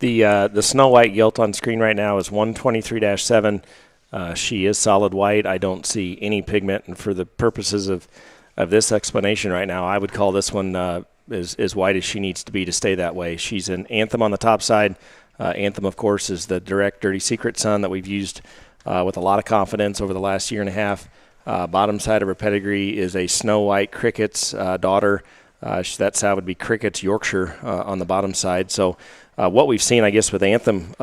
The Snow White gilt on screen right now is 123-7. She is solid white. I don't see any pigment, and for the purposes of this explanation right now, I would call this one as white as she needs to be to stay that way. She's an Anthem on the top side. Anthem, of course, is the direct Dirty Secret son that we've used with a lot of confidence over the last year and a half. Bottom side of her pedigree is a Snow White Cricket's daughter. That sow would be Cricket's Yorkshire on the bottom side. So what we've seen, I guess, with Anthem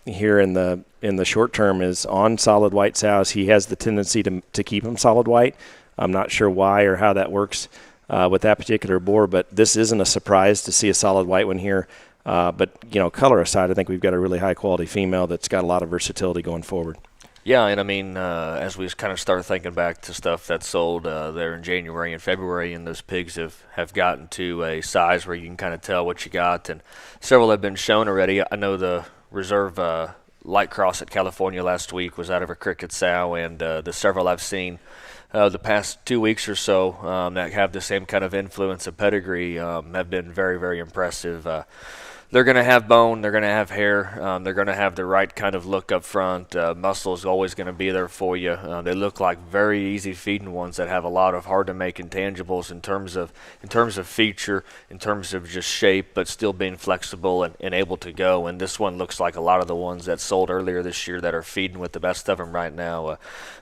here in the short term is on solid white sows, he has the tendency to keep them solid white. I'm not sure why or how that works with that particular boar, but this isn't a surprise to see a solid white one here. But, color aside, I think we've got a really high-quality female that's got a lot of versatility going forward. Yeah, and I mean, as we kind of start thinking back to stuff that sold there in January and February, and those pigs have gotten to a size where you can kind of tell what you got, and several have been shown already. I know the reserve light cross at California last week was out of a Cricket sow, and the several I've seen the past 2 weeks or so that have the same kind of influence of pedigree have been very, very impressive. They're going to have bone, they're going to have hair, they're going to have the right kind of look up front. Muscle is always going to be there for you. They look like very easy feeding ones that have a lot of hard to make intangibles in terms of feature, in terms of just shape, but still being flexible and able to go. And this one looks like a lot of the ones that sold earlier this year that are feeding with the best of them right now.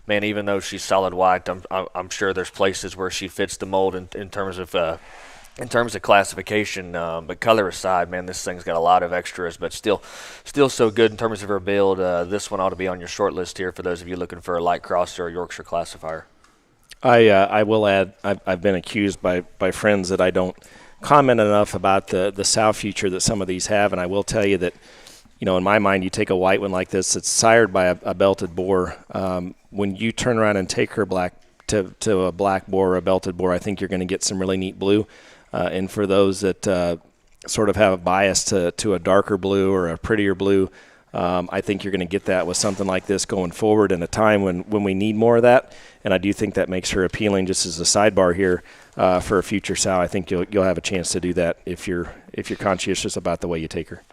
Man, even though she's solid white, I'm sure there's places where she fits the mold in terms of classification, but color aside, man, this thing's got a lot of extras, but still so good in terms of her build. This one ought to be on your short list here for those of you looking for a light cross or a Yorkshire classifier. I will add, I've been accused by friends that I don't comment enough about the sow future that some of these have, and I will tell you that, in my mind, you take a white one like this that's sired by a belted boar. When you turn around and take her to a black boar or a belted boar, I think you're going to get some really neat blue. And for those that sort of have a bias to a darker blue or a prettier blue, I think you're going to get that with something like this going forward in a time when we need more of that. And I do think that makes her appealing. Just as a sidebar here for a future sow, I think you'll have a chance to do that if you're conscientious about the way you take her.